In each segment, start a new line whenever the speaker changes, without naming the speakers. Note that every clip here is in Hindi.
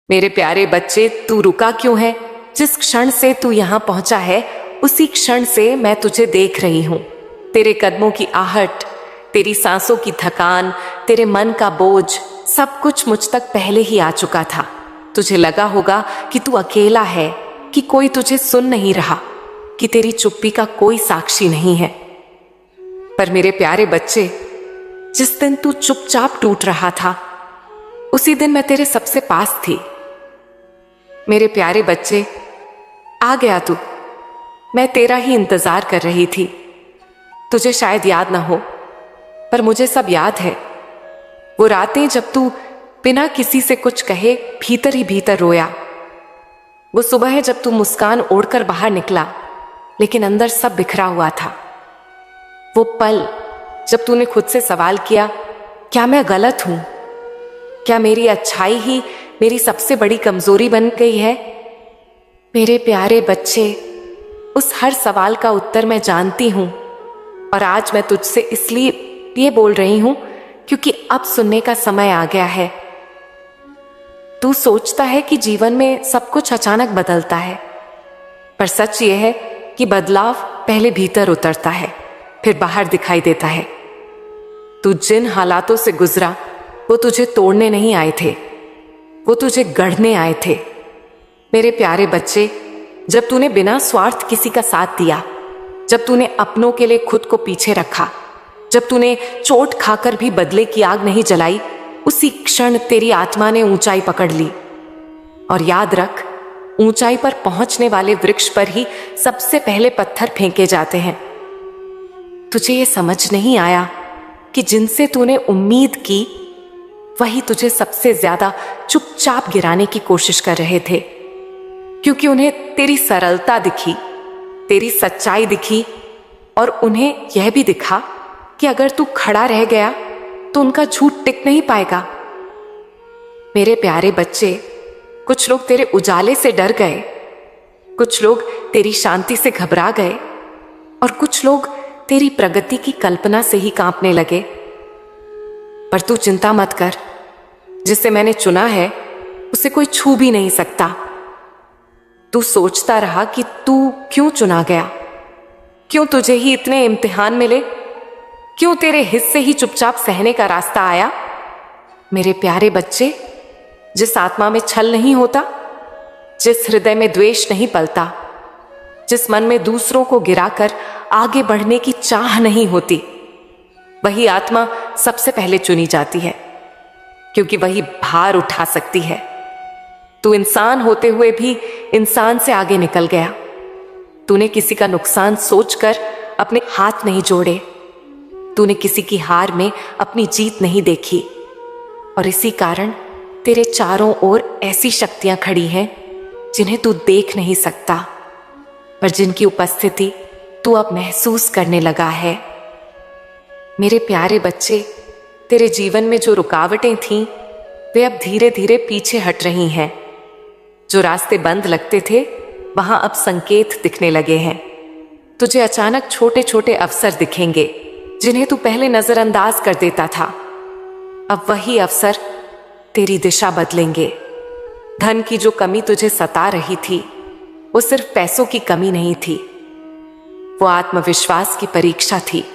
मेरे प्यारे बच्चे, तू रुका क्यों है? जिस क्षण से तू यहाँ पहुंचा है उसी क्षण से मैं तुझे देख रही हूँ। तेरे कदमों की आहट, तेरी सांसों की थकान, तेरे मन का बोझ, सब कुछ मुझ तक पहले ही आ चुका था। तुझे लगा होगा कि तू अकेला है, कि कोई तुझे सुन नहीं रहा, कि तेरी चुप्पी का कोई साक्षी नहीं है। पर मेरे प्यारे बच्चे, जिस दिन तू चुपचाप टूट रहा था उसी दिन मैं तेरे सबसे पास थी। मेरे प्यारे बच्चे, आ गया तू। मैं तेरा ही इंतजार कर रही थी। तुझे शायद याद ना हो, पर मुझे सब याद है। वो रातें जब तू बिना किसी से कुछ कहे भीतर ही भीतर रोया। वो सुबह है जब तू मुस्कान ओढ़कर बाहर निकला लेकिन अंदर सब बिखरा हुआ था। वो पल जब तूने खुद से सवाल किया, क्या मैं गलत हूं? क्या मेरी अच्छाई ही मेरी सबसे बड़ी कमजोरी बन गई है? मेरे प्यारे बच्चे, उस हर सवाल का उत्तर मैं जानती हूं और आज मैं तुझसे इसलिए बोल रही हूं क्योंकि अब सुनने का समय आ गया है। तू सोचता है कि जीवन में सब कुछ अचानक बदलता है, पर सच ये है कि बदलाव पहले भीतर उतरता है, फिर बाहर दिखाई देता है। तू जिन हालातों से गुजरा वो तुझे तोड़ने नहीं आए थे, वो तुझे गढ़ने आए थे। मेरे प्यारे बच्चे, जब तूने बिना स्वार्थ किसी का साथ दिया, जब तूने अपनों के लिए खुद को पीछे रखा, जब तूने चोट खाकर भी बदले की आग नहीं जलाई, उसी क्षण तेरी आत्मा ने ऊंचाई पकड़ ली। और याद रख, ऊंचाई पर पहुंचने वाले वृक्ष पर ही सबसे पहले पत्थर फेंके जाते हैं। तुझे ये समझ नहीं आया कि जिनसे तूने उम्मीद की वही तुझे सबसे ज्यादा चुपचाप गिराने की कोशिश कर रहे थे, क्योंकि उन्हें तेरी सरलता दिखी, तेरी सच्चाई दिखी और उन्हें यह भी दिखा कि अगर तू खड़ा रह गया तो उनका झूठ टिक नहीं पाएगा। मेरे प्यारे बच्चे, कुछ लोग तेरे उजाले से डर गए, कुछ लोग तेरी शांति से घबरा गए और कुछ लोग तेरी प्रगति की कल्पना से ही कांपने लगे। पर तू चिंता मत कर, जिसे मैंने चुना है उसे कोई छू भी नहीं सकता। तू सोचता रहा कि तू क्यों चुना गया, क्यों तुझे ही इतने इम्तिहान मिले, क्यों तेरे हिस्से ही चुपचाप सहने का रास्ता आया। मेरे प्यारे बच्चे, जिस आत्मा में छल नहीं होता, जिस हृदय में द्वेष नहीं पलता, जिस मन में दूसरों को गिराकर आगे बढ़ने की चाह नहीं होती, वही आत्मा सबसे पहले चुनी जाती है, क्योंकि वही भार उठा सकती है। तू इंसान होते हुए भी इंसान से आगे निकल गया। तूने किसी का नुकसान सोचकर अपने हाथ नहीं जोड़े, तूने किसी की हार में अपनी जीत नहीं देखी और इसी कारण तेरे चारों ओर ऐसी शक्तियां खड़ी हैं जिन्हें तू देख नहीं सकता, पर जिनकी उपस्थिति तू अब महसूस करने लगा है। मेरे प्यारे बच्चे, तेरे जीवन में जो रुकावटें थीं वे अब धीरे धीरे पीछे हट रही हैं। जो रास्ते बंद लगते थे वहां अब संकेत दिखने लगे हैं। तुझे अचानक छोटे छोटे अवसर दिखेंगे जिन्हें तू पहले नजरअंदाज कर देता था। अब वही अवसर तेरी दिशा बदलेंगे। धन की जो कमी तुझे सता रही थी वो सिर्फ पैसों की कमी नहीं थी, वो आत्मविश्वास की परीक्षा थी।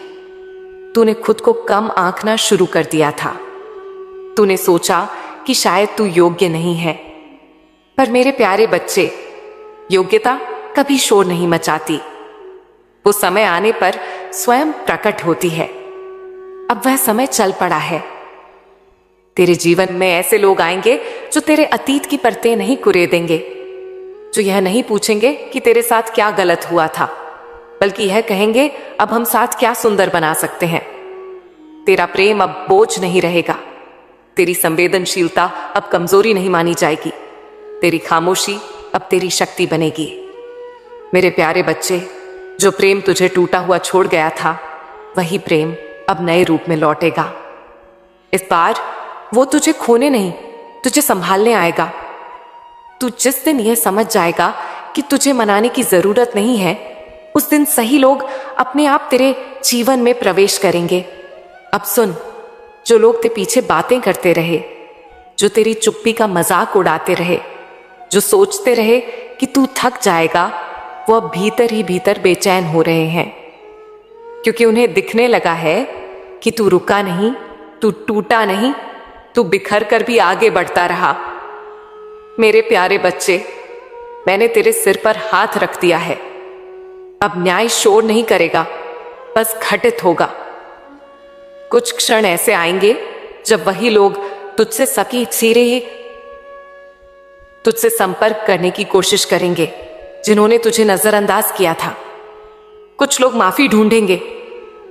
तूने खुद को कम आंकना शुरू कर दिया था। तूने सोचा कि शायद तू योग्य नहीं है, पर मेरे प्यारे बच्चे, योग्यता कभी शोर नहीं मचाती, वो समय आने पर स्वयं प्रकट होती है। अब वह समय चल पड़ा है। तेरे जीवन में ऐसे लोग आएंगे जो तेरे अतीत की परतें नहीं कुरेदेंगे, जो यह नहीं पूछेंगे कि तेरे साथ क्या गलत हुआ था, बल्कि यह कहेंगे अब हम साथ क्या सुंदर बना सकते हैं। तेरा प्रेम अब बोझ नहीं रहेगा, तेरी संवेदनशीलता अब कमजोरी नहीं मानी जाएगी, तेरी खामोशी अब तेरी शक्ति बनेगी। मेरे प्यारे बच्चे, जो प्रेम तुझे टूटा हुआ छोड़ गया था वही प्रेम अब नए रूप में लौटेगा। इस बार वो तुझे खोने नहीं, तुझे संभालने आएगा। तू जिस दिन यह समझ जाएगा कि तुझे मनाने की जरूरत नहीं है, उस दिन सही लोग अपने आप तेरे जीवन में प्रवेश करेंगे। अब सुन, जो लोग तेरे पीछे बातें करते रहे, जो तेरी चुप्पी का मजाक उड़ाते रहे, जो सोचते रहे कि तू थक जाएगा, वो अब भीतर ही भीतर बेचैन हो रहे हैं, क्योंकि उन्हें दिखने लगा है कि तू रुका नहीं, तू टूटा नहीं, तू बिखर कर भी आगे बढ़ता रहा। मेरे प्यारे बच्चे, मैंने तेरे सिर पर हाथ रख दिया है। अब न्याय शोर नहीं करेगा, बस घटित होगा। कुछ क्षण ऐसे आएंगे जब वही लोग तुझसे तुझसे संपर्क करने की कोशिश करेंगे जिन्होंने तुझे नजरअंदाज किया था। कुछ लोग माफी ढूंढेंगे,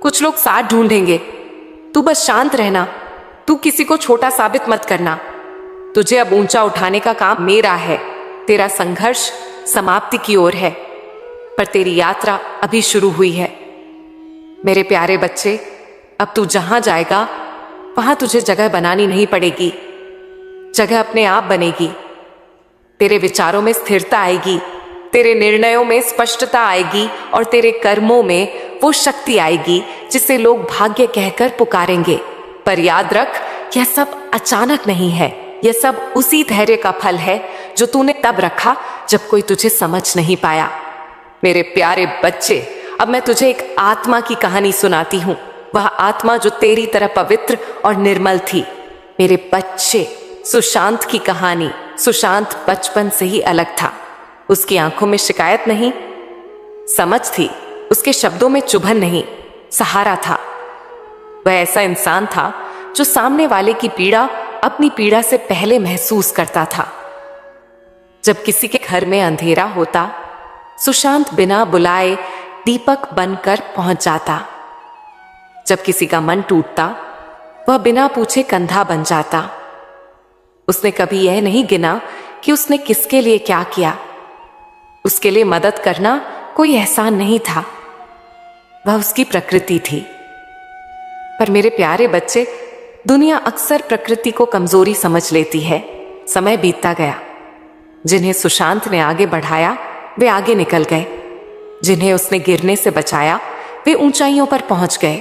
कुछ लोग साथ ढूंढेंगे। तू बस शांत रहना, तू किसी को छोटा साबित मत करना। तुझे अब ऊंचा उठाने का काम मेरा है। तेरा संघर्ष समाप्ति की ओर है, पर तेरी यात्रा अभी शुरू हुई है। मेरे प्यारे बच्चे, अब तू जहां जाएगा वहां तुझे जगह बनानी नहीं पड़ेगी, जगह अपने आप बनेगी। तेरे विचारों में स्थिरता आएगी, तेरे निर्णयों में स्पष्टता आएगी और तेरे कर्मों में वो शक्ति आएगी जिसे लोग भाग्य कहकर पुकारेंगे। पर याद रख, यह सब अचानक नहीं है, यह सब उसी धैर्य का फल है जो तूने तब रखा जब कोई तुझे समझ नहीं पाया। मेरे प्यारे बच्चे, अब मैं तुझे एक आत्मा की कहानी सुनाती हूँ, वह आत्मा जो तेरी तरह पवित्र और निर्मल थी। मेरे बच्चे, सुशांत की कहानी। सुशांत बचपन से ही अलग था। उसकी आंखों में शिकायत नहीं, समझ थी। उसके शब्दों में चुभन नहीं, सहारा था। वह ऐसा इंसान था जो सामने वाले की पीड़ा अपनी पीड़ा से पहले महसूस करता था। जब किसी के घर में अंधेरा होता, सुशांत बिना बुलाए दीपक बनकर पहुंच जाता। जब किसी का मन टूटता, वह बिना पूछे कंधा बन जाता। उसने कभी यह नहीं गिना कि उसने किसके लिए क्या किया। उसके लिए मदद करना कोई एहसान नहीं था, वह उसकी प्रकृति थी। पर मेरे प्यारे बच्चे, दुनिया अक्सर प्रकृति को कमजोरी समझ लेती है। समय बीतता गया। जिन्हें सुशांत ने आगे बढ़ाया वे आगे निकल गए, जिन्हें उसने गिरने से बचाया वे ऊंचाइयों पर पहुंच गए,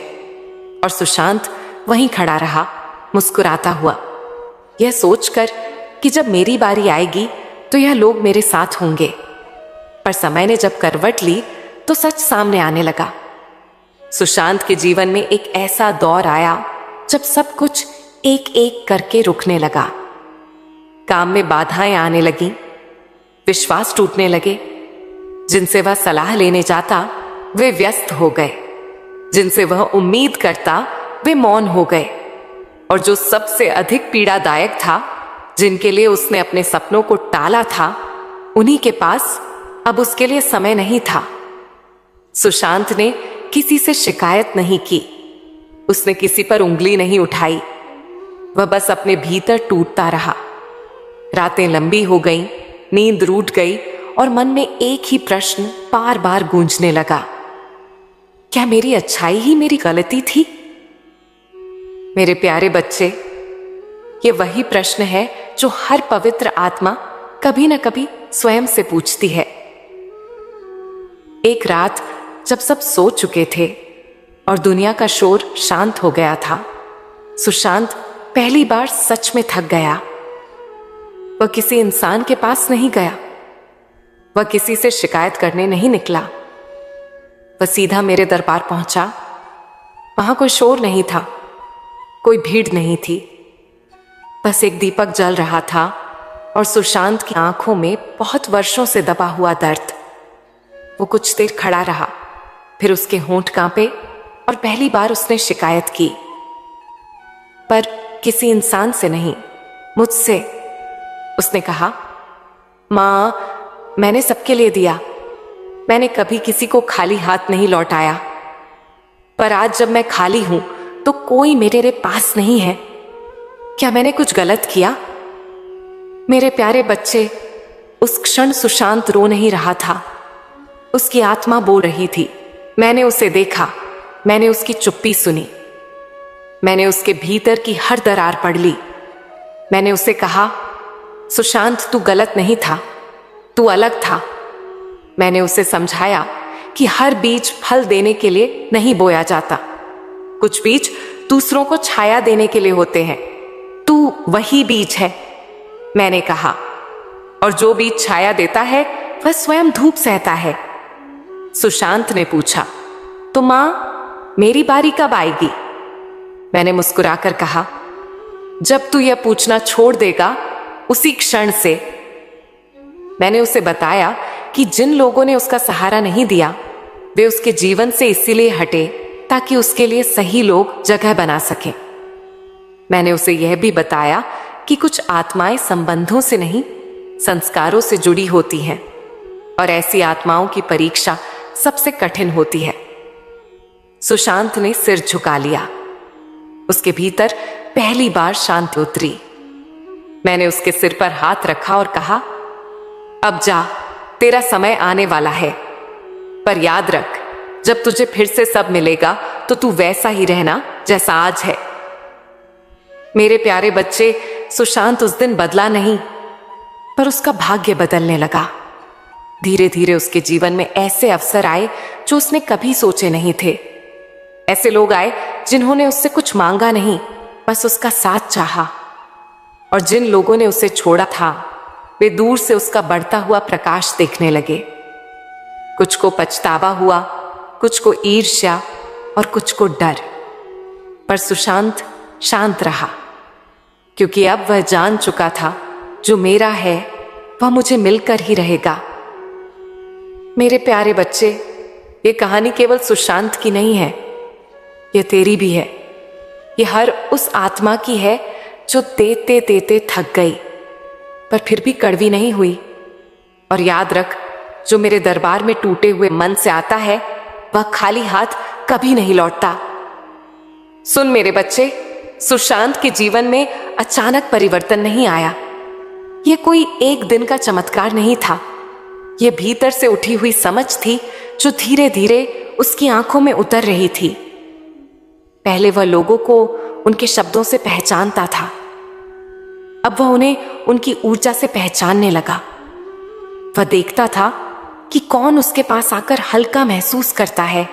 और सुशांत वहीं खड़ा रहा, मुस्कुराता हुआ, यह सोचकर कि जब मेरी बारी आएगी तो यह लोग मेरे साथ होंगे। पर समय ने जब करवट ली तो सच सामने आने लगा। सुशांत के जीवन में एक ऐसा दौर आया जब सब कुछ एक एक करके रुकने लगा। काम में बाधाएं आने लगी, विश्वास टूटने लगे। जिनसे वह सलाह लेने जाता वे व्यस्त हो गए, जिनसे वह उम्मीद करता वे मौन हो गए, और जो सबसे अधिक पीड़ादायक था, जिनके लिए उसने अपने सपनों को टाला था, उन्हीं के पास अब उसके लिए समय नहीं था। सुशांत ने किसी से शिकायत नहीं की, उसने किसी पर उंगली नहीं उठाई। वह बस अपने भीतर टूटता रहा। रातें लंबी हो गईं, नींद रूठ गई और मन में एक ही प्रश्न बार बार गूंजने लगा, क्या मेरी अच्छाई ही मेरी गलती थी? मेरे प्यारे बच्चे, ये वही प्रश्न है जो हर पवित्र आत्मा कभी न कभी स्वयं से पूछती है। एक रात जब सब सो चुके थे और दुनिया का शोर शांत हो गया था, सुशांत पहली बार सच में थक गया। वह किसी इंसान के पास नहीं गया, वह किसी से शिकायत करने नहीं निकला। वह सीधा मेरे दरबार पहुंचा। वहां कोई शोर नहीं था, कोई भीड़ नहीं थी, बस एक दीपक जल रहा था और सुशांत की आंखों में बहुत वर्षों से दबा हुआ दर्द। वो कुछ देर खड़ा रहा, फिर उसके होंठ कांपे और पहली बार उसने शिकायत की, पर किसी इंसान से नहीं, मुझसे। उसने कहा, मां, मैंने सबके लिए दिया, मैंने कभी किसी को खाली हाथ नहीं लौटाया, पर आज जब मैं खाली हूं तो कोई मेरे पास नहीं है। क्या मैंने कुछ गलत किया? मेरे प्यारे बच्चे, उस क्षण सुशांत रो नहीं रहा था, उसकी आत्मा बोल रही थी। मैंने उसे देखा, मैंने उसकी चुप्पी सुनी, मैंने उसके भीतर की हर दरार पढ़ ली। मैंने उसे कहा, सुशांत, तू गलत नहीं था, तू अलग था। मैंने उसे समझाया कि हर बीज फल देने के लिए नहीं बोया जाता, कुछ बीज दूसरों को छाया देने के लिए होते हैं। तू तू वही बीज है, मैंने कहा, और जो बीज छाया देता है वह स्वयं धूप सहता है। सुशांत ने पूछा, तो मां, मेरी बारी कब आएगी? मैंने मुस्कुराकर कहा, जब तू यह पूछना छोड़ देगा उसी क्षण से। मैंने उसे बताया कि जिन लोगों ने उसका सहारा नहीं दिया वे उसके जीवन से इसीलिए हटे ताकि उसके लिए सही लोग जगह बना सकें। मैंने उसे यह भी बताया कि कुछ आत्माएं संबंधों से नहीं, संस्कारों से जुड़ी होती हैं, और ऐसी आत्माओं की परीक्षा सबसे कठिन होती है। सुशांत ने सिर झुका लिया। उसके भीतर पहली बार शांति उतरी। मैंने उसके सिर पर हाथ रखा और कहा, अब जा, तेरा समय आने वाला है, पर याद रख, जब तुझे फिर से सब मिलेगा तो तू वैसा ही रहना जैसा आज है। मेरे प्यारे बच्चे, सुशांत उस दिन बदला नहीं, पर उसका भाग्य बदलने लगा। धीरे धीरे उसके जीवन में ऐसे अवसर आए जो उसने कभी सोचे नहीं थे। ऐसे लोग आए जिन्होंने उससे कुछ मांगा नहीं, बस उसका साथ चाहा। और जिन लोगों ने उसे छोड़ा था वे दूर से उसका बढ़ता हुआ प्रकाश देखने लगे। कुछ को पछतावा हुआ, कुछ को ईर्ष्या और कुछ को डर, पर सुशांत शांत रहा, क्योंकि अब वह जान चुका था जो मेरा है वह मुझे मिलकर ही रहेगा। मेरे प्यारे बच्चे, ये कहानी केवल सुशांत की नहीं है, ये तेरी भी है। ये हर उस आत्मा की है जो देते देते थक गई पर फिर भी कड़वी नहीं हुई। और याद रख, जो मेरे दरबार में टूटे हुए मन से आता है वह खाली हाथ कभी नहीं लौटता। सुन मेरे बच्चे, सुशांत के जीवन में अचानक परिवर्तन नहीं आया। यह कोई एक दिन का चमत्कार नहीं था। यह भीतर से उठी हुई समझ थी जो धीरे धीरे उसकी आंखों में उतर रही थी। पहले वह लोगों को उनके शब्दों से पहचानता था, अब वह उन्हें उनकी ऊर्जा से पहचानने लगा। वह देखता था कि कौन उसके पास आकर हल्का महसूस करता है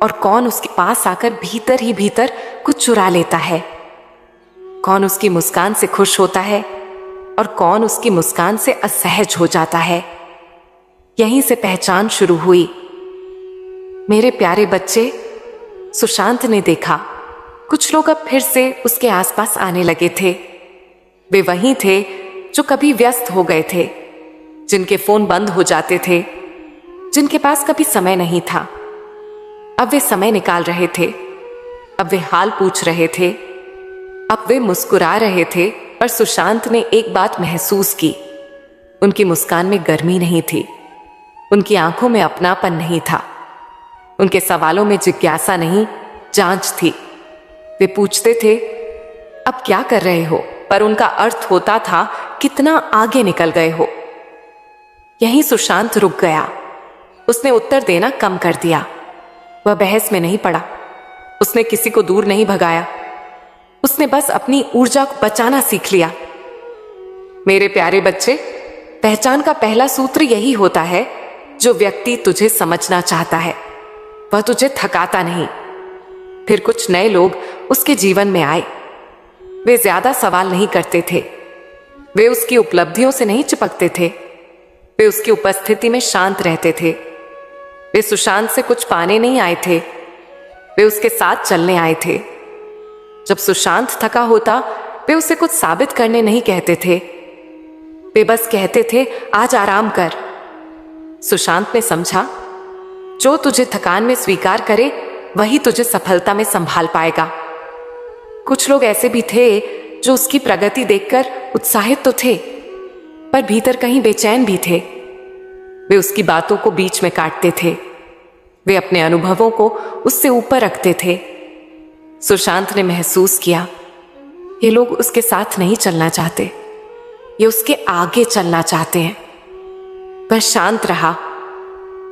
और कौन उसके पास आकर भीतर ही भीतर कुछ चुरा लेता है। कौन उसकी मुस्कान से खुश होता है और कौन उसकी मुस्कान से असहज हो जाता है। यहीं से पहचान शुरू हुई। मेरे प्यारे बच्चे, सुशांत ने देखा कुछ लोग अब फिर से उसके आसपास आने लगे थे। वे वही थे जो कभी व्यस्त हो गए थे, जिनके फोन बंद हो जाते थे, जिनके पास कभी समय नहीं था। अब वे समय निकाल रहे थे, अब वे हाल पूछ रहे थे, अब वे मुस्कुरा रहे थे। पर सुशांत ने एक बात महसूस की, उनकी मुस्कान में गर्मी नहीं थी, उनकी आंखों में अपनापन नहीं था, उनके सवालों में जिज्ञासा नहीं, जांच थी। वे पूछते थे, अब क्या कर रहे हो, पर उनका अर्थ होता था, कितना आगे निकल गए हो। यहीं सुशांत रुक गया। उसने उत्तर देना कम कर दिया। वह बहस में नहीं पड़ा, उसने किसी को दूर नहीं भगाया, उसने बस अपनी ऊर्जा को बचाना सीख लिया। मेरे प्यारे बच्चे, पहचान का पहला सूत्र यही होता है, जो व्यक्ति तुझे समझना चाहता है वह तुझे थकाता नहीं। फिर कुछ नए लोग उसके जीवन में आए। वे ज्यादा सवाल नहीं करते थे, वे उसकी उपलब्धियों से नहीं चिपकते थे, वे उसकी उपस्थिति में शांत रहते थे। वे सुशांत से कुछ पाने नहीं आए थे, वे उसके साथ चलने आए थे। जब सुशांत थका होता वे उसे कुछ साबित करने नहीं कहते थे, वे बस कहते थे, आज आराम कर। सुशांत ने समझा, जो तुझे थकान में स्वीकार करे वही तुझे सफलता में संभाल पाएगा। कुछ लोग ऐसे भी थे जो उसकी प्रगति देखकर उत्साहित तो थे, पर भीतर कहीं बेचैन भी थे। वे उसकी बातों को बीच में काटते थे, वे अपने अनुभवों को उससे ऊपर रखते थे। सुशांत ने महसूस किया, ये लोग उसके साथ नहीं चलना चाहते, ये उसके आगे चलना चाहते हैं। वह शांत रहा,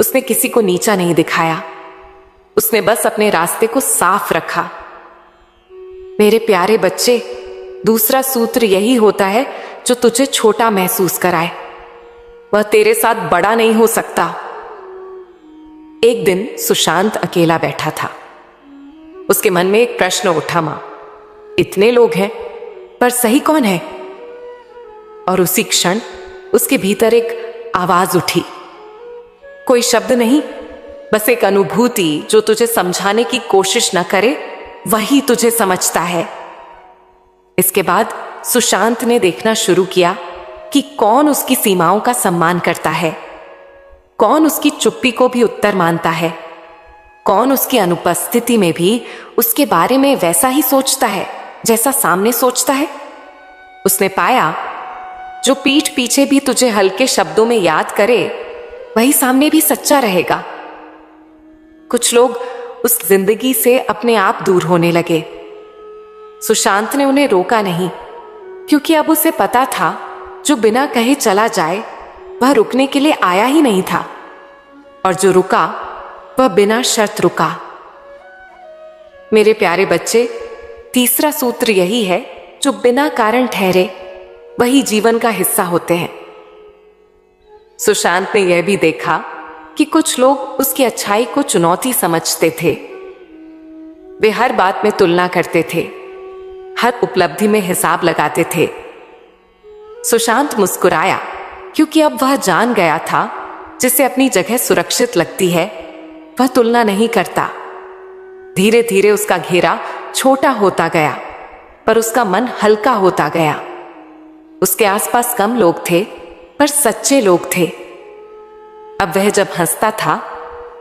उसने किसी को नीचा नहीं दिखाया, उसने बस अपने रास्ते को साफ रखा। मेरे प्यारे बच्चे, दूसरा सूत्र यही होता है जो तुझे छोटा महसूस कराए, वह तेरे साथ बड़ा नहीं हो सकता। एक दिन सुशांत अकेला बैठा था। उसके मन में एक प्रश्न उठा, मां, इतने लोग हैं, पर सही कौन है? और उसी क्षण उसके भीतर एक आवाज उठी। कोई शब्द नहीं, बस एक अनुभूति जो तुझे समझाने की कोशिश न करे, वही तुझे समझता है। इसके बाद सुशांत ने देखना शुरू किया कि कौन उसकी सीमाओं का सम्मान करता है, कौन उसकी चुप्पी को भी उत्तर मानता है, कौन उसकी अनुपस्थिति में भी उसके बारे में वैसा ही सोचता है जैसा सामने सोचता है। उसने पाया, जो पीठ पीछे भी तुझे हल्के शब्दों में याद करे, वही सामने भी सच्चा रहेगा। कुछ लोग उस जिंदगी से अपने आप दूर होने लगे। सुशांत ने उन्हें रोका नहीं, क्योंकि अब उसे पता था जो बिना कहे चला जाए वह रुकने के लिए आया ही नहीं था, और जो रुका वह बिना शर्त रुका। मेरे प्यारे बच्चे, तीसरा सूत्र यही है, जो बिना कारण ठहरे वही जीवन का हिस्सा होते हैं। सुशांत ने यह भी देखा कि कुछ लोग उसकी अच्छाई को चुनौती समझते थे। वे हर बात में तुलना करते थे, हर उपलब्धि में हिसाब लगाते थे। सुशांत मुस्कुराया, क्योंकि अब वह जान गया था, जिसे अपनी जगह सुरक्षित लगती है वह तुलना नहीं करता। धीरे धीरे उसका घेरा छोटा होता गया, पर उसका मन हल्का होता गया। उसके आसपास कम लोग थे, पर सच्चे लोग थे। अब वह जब हंसता था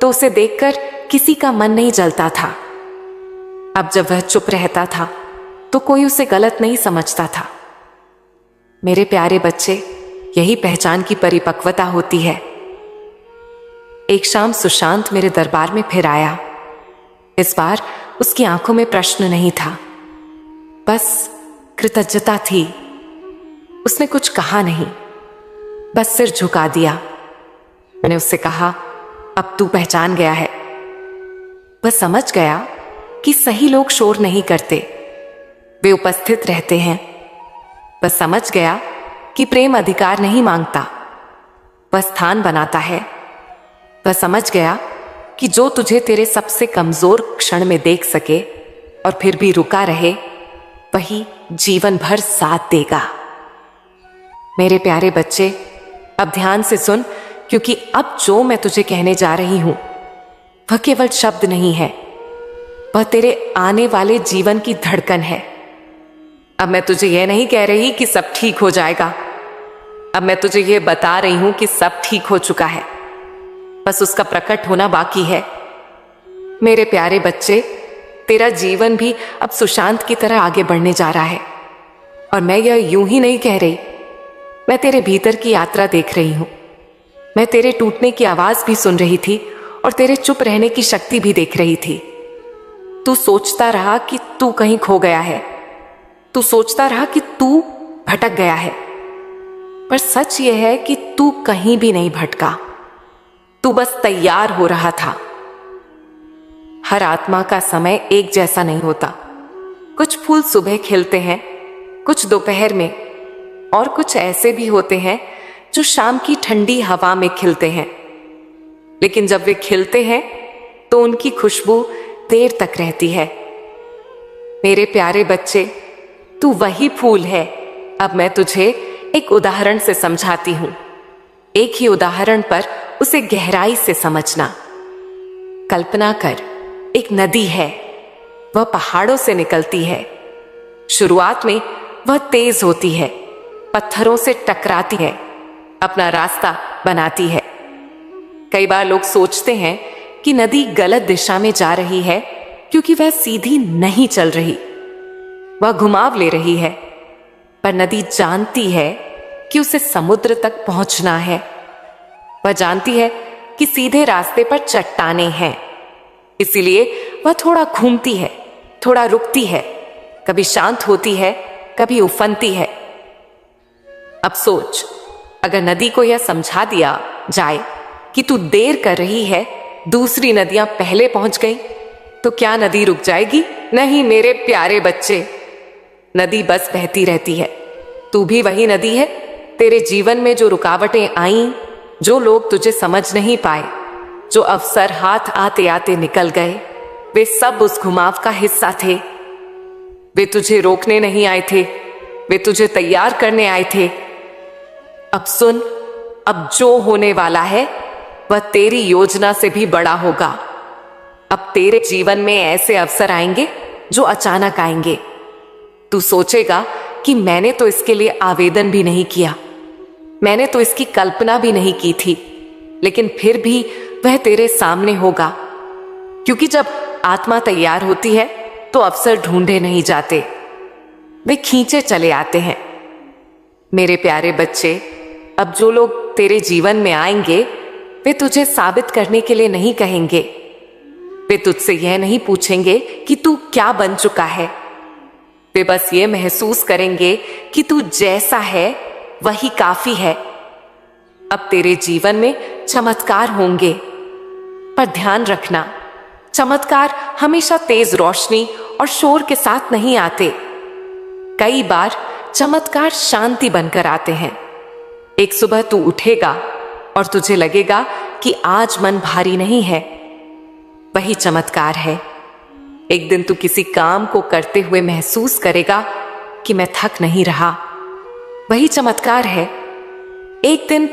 तो उसे देखकर किसी का मन नहीं जलता था। अब जब वह चुप रहता था तो कोई उसे गलत नहीं समझता था। मेरे प्यारे बच्चे, यही पहचान की परिपक्वता होती है। एक शाम सुशांत मेरे दरबार में फिर आया। इस बार उसकी आंखों में प्रश्न नहीं था, बस कृतज्ञता थी। उसने कुछ कहा नहीं, बस सिर झुका दिया। मैंने उससे कहा, अब तू पहचान गया है। वह समझ गया कि सही लोग शोर नहीं करते, वे उपस्थित रहते हैं। वह समझ गया कि प्रेम अधिकार नहीं मांगता, वह स्थान बनाता है। वह समझ गया कि जो तुझे तेरे सबसे कमजोर क्षण में देख सके और फिर भी रुका रहे, वही जीवन भर साथ देगा। मेरे प्यारे बच्चे, अब ध्यान से सुन, क्योंकि अब जो मैं तुझे कहने जा रही हूं वह केवल शब्द नहीं है, वह तेरे आने वाले जीवन की धड़कन है। अब मैं तुझे यह नहीं कह रही कि सब ठीक हो जाएगा। अब मैं तुझे यह बता रही हूं कि सब ठीक हो चुका है, बस उसका प्रकट होना बाकी है। मेरे प्यारे बच्चे, तेरा जीवन भी अब सुशांत की तरह आगे बढ़ने जा रहा है। और मैं यह यूं ही नहीं कह रही, मैं तेरे भीतर की यात्रा देख रही हूं। मैं तेरे टूटने की आवाज भी सुन रही थी और तेरे चुप रहने की शक्ति भी देख रही थी। तू सोचता रहा कि तू कहीं खो गया है, तू सोचता रहा कि तू भटक गया है, पर सच यह है कि तू कहीं भी नहीं भटका। तू बस तैयार हो रहा था। हर आत्मा का समय एक जैसा नहीं होता। कुछ फूल सुबह खिलते हैं, कुछ दोपहर में, और कुछ ऐसे भी होते हैं जो शाम की ठंडी हवा में खिलते हैं। लेकिन जब वे खिलते हैं तो उनकी खुशबू देर तक रहती है। मेरे प्यारे बच्चे, तू वही फूल है। अब मैं तुझे एक उदाहरण से समझाती हूं। एक ही उदाहरण पर उसे गहराई से समझना। कल्पना कर, एक नदी है, वह पहाड़ों से निकलती है। शुरुआत में वह तेज होती है, पत्थरों से टकराती है, अपना रास्ता बनाती है। कई बार लोग सोचते हैं कि नदी गलत दिशा में जा रही है, क्योंकि वह सीधी नहीं चल रही, वह घुमाव ले रही है। पर नदी जानती है कि उसे समुद्र तक पहुंचना है। वह जानती है कि सीधे रास्ते पर चट्टानें हैं, इसीलिए वह थोड़ा घूमती है, थोड़ा रुकती है, कभी शांत होती है, कभी उफनती है। अब सोच, अगर नदी को यह समझा दिया जाए कि तू देर कर रही है, दूसरी नदियां पहले पहुंच गई, तो क्या नदी रुक जाएगी? नहीं मेरे प्यारे बच्चे, नदी बस बहती रहती है। तू भी वही नदी है। तेरे जीवन में जो रुकावटें आईं, जो लोग तुझे समझ नहीं पाए, जो अवसर हाथ आते आते निकल गए, वे सब उस घुमाव का हिस्सा थे। वे तुझे रोकने नहीं आए थे, वे तुझे तैयार करने आए थे। अब सुन, अब जो होने वाला है वह तेरी योजना से भी बड़ा होगा। अब तेरे जीवन में ऐसे अवसर आएंगे जो अचानक आएंगे। तू सोचेगा कि मैंने तो इसके लिए आवेदन भी नहीं किया, मैंने तो इसकी कल्पना भी नहीं की थी, लेकिन फिर भी वह तेरे सामने होगा। क्योंकि जब आत्मा तैयार होती है तो अवसर ढूंढे नहीं जाते, वे खींचे चले आते हैं। मेरे प्यारे बच्चे, अब जो लोग तेरे जीवन में आएंगे वे तुझे साबित करने के लिए नहीं कहेंगे। वे तुझसे यह नहीं पूछेंगे कि तू क्या बन चुका है। वे बस ये महसूस करेंगे कि तू जैसा है वही काफी है। अब तेरे जीवन में चमत्कार होंगे, पर ध्यान रखना, चमत्कार हमेशा तेज रोशनी और शोर के साथ नहीं आते। कई बार चमत्कार शांति बनकर आते हैं। एक सुबह तू उठेगा और तुझे लगेगा कि आज मन भारी नहीं है, वही चमत्कार है। एक दिन तू किसी काम को करते हुए महसूस करेगा कि मैं थक नहीं रहा, वही चमत्कार है। एक दिन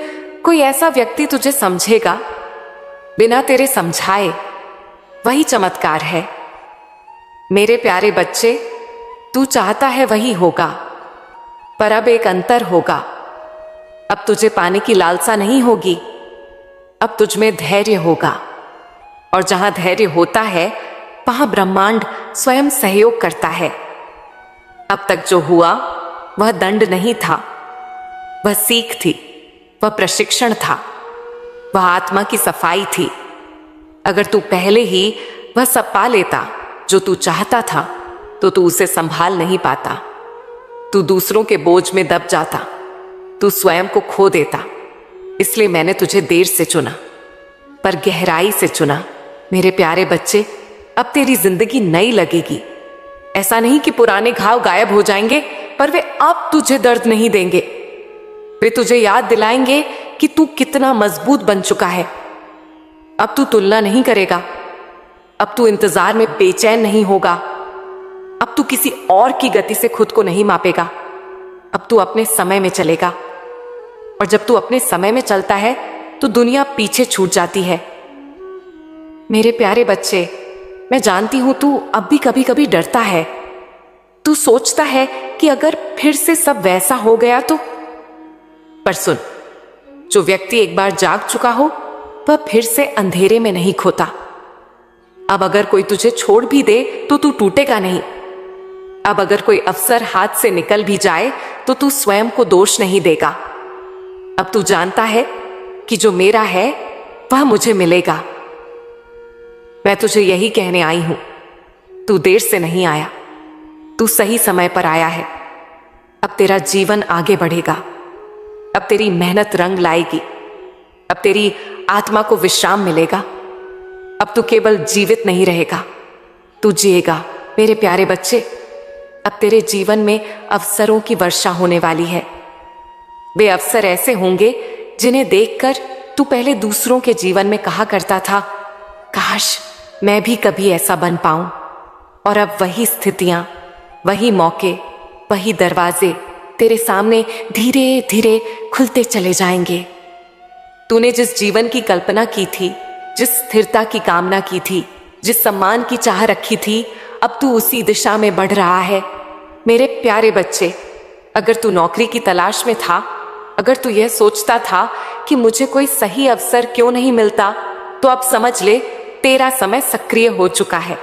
कोई ऐसा व्यक्ति तुझे समझेगा बिना तेरे समझाए, वही चमत्कार है। मेरे प्यारे बच्चे, तू चाहता है वही होगा, पर अब एक अंतर होगा। अब तुझे पाने की लालसा नहीं होगी, अब तुझ में धैर्य होगा। और जहां धैर्य होता है वहां ब्रह्मांड स्वयं सहयोग करता है। अब तक जो हुआ वह दंड नहीं था, वह सीख थी, वह प्रशिक्षण था, वह आत्मा की सफाई थी। अगर तू पहले ही वह सब पा लेता जो तू चाहता था तो तू उसे संभाल नहीं पाता। तू दूसरों के बोझ में दब जाता, तू स्वयं को खो देता। इसलिए मैंने तुझे देर से चुना, पर गहराई से चुना। मेरे प्यारे बच्चे, अब तेरी जिंदगी नई लगेगी। ऐसा नहीं कि पुराने घाव गायब हो जाएंगे, पर वे अब तुझे दर्द नहीं देंगे। वे तुझे याद दिलाएंगे कि तू कितना मजबूत बन चुका है। अब तू तुलना नहीं करेगा, अब तू इंतजार में बेचैन नहीं होगा, अब तू किसी और की गति से खुद को नहीं मापेगा। अब तू अपने समय में चलेगा, और जब तू अपने समय में चलता है तो दुनिया पीछे छूट जाती है। मेरे प्यारे बच्चे, मैं जानती हूं तू अब भी कभी कभी डरता है। तू सोचता है कि अगर फिर से सब वैसा हो गया तो। पर सुन, जो व्यक्ति एक बार जाग चुका हो वह फिर से अंधेरे में नहीं खोता। अब अगर कोई तुझे छोड़ भी दे तो तू टूटेगा नहीं। अब अगर कोई अवसर हाथ से निकल भी जाए तो तू स्वयं को दोष नहीं देगा। अब तू जानता है कि जो मेरा है वह मुझे मिलेगा। मैं तुझे यही कहने आई हूं, तू देर से नहीं आया, तू सही समय पर आया है। अब तेरा जीवन आगे बढ़ेगा, अब तेरी मेहनत रंग लाएगी, अब तेरी आत्मा को विश्राम मिलेगा। अब तू केवल जीवित नहीं रहेगा, तू जिएगा। मेरे प्यारे बच्चे, अब तेरे जीवन में अवसरों की वर्षा होने वाली है। वे अवसर ऐसे होंगे जिन्हें देखकर तू पहले दूसरों के जीवन में कहा करता था, काश मैं भी कभी ऐसा बन पाऊं। और अब वही स्थितियां, वही मौके, वही दरवाजे तेरे सामने धीरे धीरे खुलते चले जाएंगे। तूने जिस जीवन की कल्पना की थी, जिस स्थिरता की कामना की थी, जिस सम्मान की चाह रखी थी, अब तू उसी दिशा में बढ़ रहा है। मेरे प्यारे बच्चे, अगर तू नौकरी की तलाश में था, अगर तू यह सोचता था कि मुझे कोई सही अवसर क्यों नहीं मिलता, तो अब समझ ले, तेरा समय सक्रिय हो चुका है।